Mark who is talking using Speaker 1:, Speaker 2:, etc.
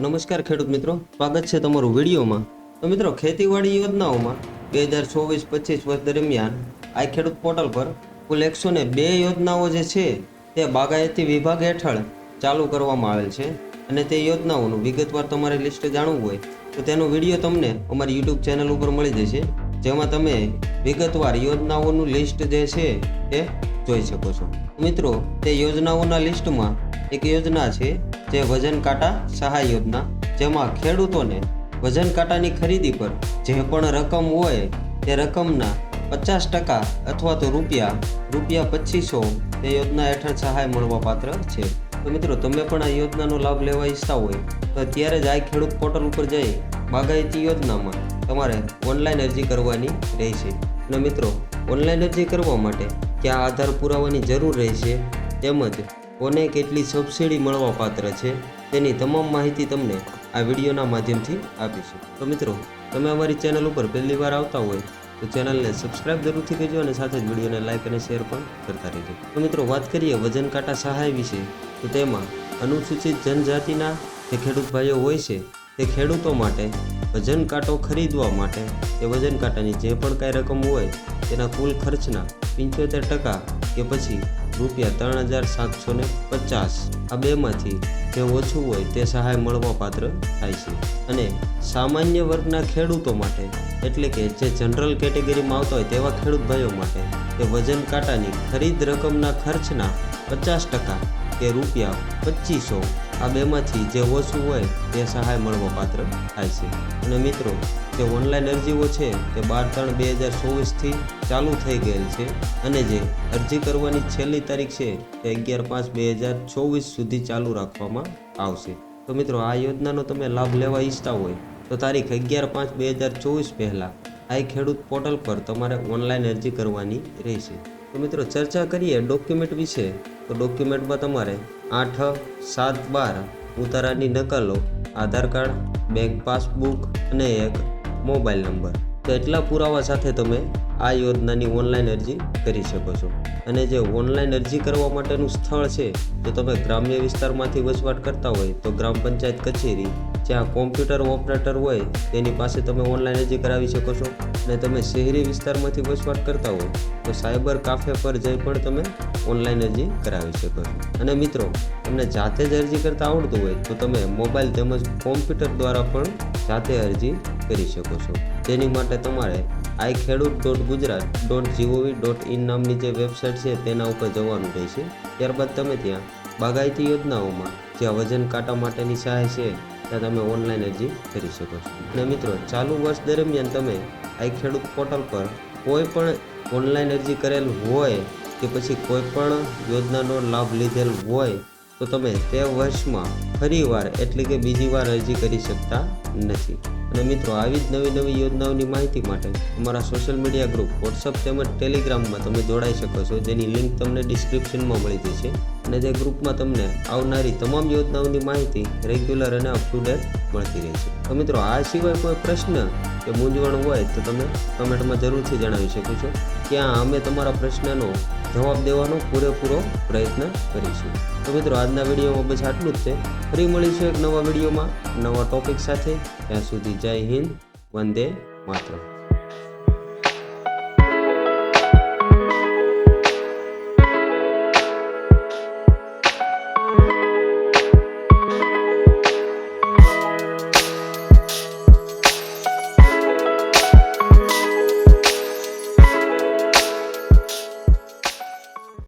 Speaker 1: નમસ્કાર ખેડૂત મિત્રો, સ્વાગત છે તમારું વિડીયોમાં। તો મિત્રો, ખેતીવાડી યોજનાઓમાં 2024-25 વર્ષ દરમિયાન આ ખેડૂત પોર્ટલ પર કુલ 102 યોજનાઓ જે છે તે બાગાયતી વિભાગ હેઠળ ચાલુ કરવામાં આવેલ છે અને તે યોજનાઓનું વિગતવાર તમારે લિસ્ટ જાણવું હોય તો તેનો વિડીયો તમને અમારી યુટ્યુબ ચેનલ ઉપર મળી જશે, જેમાં તમે વિગતવાર યોજનાઓનું લિસ્ટ જે છે તે જોઈ શકો છો। મિત્રો, તે યોજનાઓના લિસ્ટમાં એક યોજના છે જે વજન કાંટા સહાય યોજના, જેમાં ખેડૂતોને વજન કાંટાની ખરીદી પર જે પણ રકમ હોય તે રકમના 50% અથવા તો રૂપિયા 2500 તે યોજના હેઠળ સહાય મળવા પાત્ર છે। તો મિત્રો, તમે પણ આ યોજનાનો લાભ લેવા ઈચ્છતા હોય તો અત્યારે જ આ ખેડૂત પોર્ટલ ઉપર જઈ બાગાયતી યોજનામાં તમારે ઓનલાઈન અરજી કરવાની રહેશે। અને મિત્રો, ઓનલાઈન અરજી કરવા માટે ક્યાં આધાર પુરાવાની જરૂર રહેશે તેમજ કોને કેટલી સબસિડી મળવા પાત્ર છે તેની તમામ માહિતી તમને આ વિડીયોના માધ્યમથી આપીશું। તો મિત્રો, તમે અમારી ચેનલ ઉપર પહેલી વાર આવતા હોય તો ચેનલને સબસ્ક્રાઇબ જરૂરથી કરજો અને સાથે જ વિડીયોને લાઇક અને શેર પણ કરતા રહેજો। તો મિત્રો, વાત કરીએ વજન કાંટા સહાય વિશે, તો તેમાં અનુસૂચિત જનજાતિના જે ખેડૂત ભાઈઓ હોય છે તે ખેડૂતો માટે વજન કાંટો ખરીદવા માટે તે વજન કાંટાની જે પણ કાંઈ રકમ હોય તેના કુલ ખર્ચના 75% કે પછી ₹3,750 આ બેમાંથી જે ઓછું હોય તે સહાય મળવા પાત્ર થાય છે। અને સામાન્ય વર્ગના ખેડૂતો માટે એટલે કે જે જનરલ કેટેગરીમાં આવતા હોય તેવા ખેડૂત ભાઈઓ માટે તે વજન કાંટાની ખરીદ રકમના ખર્ચના 50% કે ₹2500 આ બેમાંથી જે ઓછું હોય તે સહાય મળવા પાત્ર થાય છે। અને મિત્રો, જે ઓનલાઈન અરજીઓ છે તે 12/3/2024થી ચાલુ થઈ ગયેલ છે અને જે અરજી કરવાની છેલ્લી તારીખ છે તે 11/5/2024 સુધી ચાલુ રાખવામાં આવશે। તો મિત્રો, આ યોજનાનો તમે લાભ લેવા ઈચ્છતા હોય તો તારીખ 11/5/2024 પહેલાં આ ખેડૂત પોર્ટલ પર તમારે ઓનલાઈન અરજી કરવાની રહેશે। તો મિત્રો, ચર્ચા કરીએ ડોક્યુમેન્ટ વિશે, તો ડોક્યુમેન્ટમાં તમારે 8/7/12 ઉતારાની નકલો, આધાર કાર્ડ, બેંક પાસબુક અને એક મોબાઈલ નંબર, તો એટલા પુરાવા સાથે તમે આ યોજનાની ઓનલાઈન અરજી કરી શકો છો। અને જે ઓનલાઈન અરજી કરવા માટેનું સ્થળ છે, જો તમે ગ્રામ્ય વિસ્તારમાંથી વસવાટ કરતા હોય તો ગ્રામ પંચાયત કચેરી, જ્યાં કોમ્પ્યુટર ઓપરેટર હોય તેની પાસે તમે ઓનલાઈન અરજી કરાવી શકો છો। અને તમે શહેરી વિસ્તારમાંથી વસવાટ કરતા હોય તો સાયબર કાફે પર જઈ પણ તમે ઓનલાઈન અરજી કરાવી શકો છો। અને મિત્રો, તમને જાતે જ અરજી કરતા આવડતું હોય તો તમે મોબાઈલ તેમજ કોમ્પ્યુટર દ્વારા પણ જાતે અરજી કરી શકો છો। તેની માટે તમારે iKhedoot.gujarat.gov.in નામની જે વેબસાઇટ છે તેના ઉપર જવાનું રહેશે। ત્યારબાદ તમે ત્યાં બાગાયતી યોજનાઓમાં જે વજન કાંટા માટેની સહાય છે ત્યાં તમે ઓનલાઈન અરજી કરી શકો છો। અને મિત્રો, ચાલુ વર્ષ દરમિયાન તમે iKhedoot પોર્ટલ પર કોઈ પણ ઓનલાઈન અરજી કરેલ હોય કે પછી કોઈ પણ યોજનાનો લાભ લીધેલ હોય તો તમે તે વર્ષમાં ફરીવાર એટલે કે બીજી વાર અરજી કરી શકતા નથી। અને મિત્રો, આવી જ નવી યોજનાઓની માહિતી માટે અમારા સોશિયલ મીડિયા ગ્રુપ વોટ્સઅપ તેમજ ટેલિગ્રામમાં તમે જોડાઈ શકો છો, જેની લિંક તમને ડિસ્ક્રિપ્શનમાં મળી જશે। અને તે ગ્રુપમાં તમને આવનારી તમામ યોજનાઓની માહિતી રેગ્યુલર અને અપ ટુ ડેટ મળતી રહેશે। તો મિત્રો, આ સિવાય કોઈ પ્રશ્ન કે મૂંઝવણ હોય તો તમે કમેન્ટમાં જરૂરથી જણાવી શકો છો, ત્યાં અમે તમારા પ્રશ્નનો જવાબ દેવાનો પૂરેપૂરો પ્રયત્ન કરીશું। તો મિત્રો, આજના વિડીયોમાં બસ આટલું જ છે। ફરી મળીશું એક નવા વિડીયોમાં નવા ટોપિક સાથે। ત્યાં સુધી જય હિન્દ, વંદે માતરમ।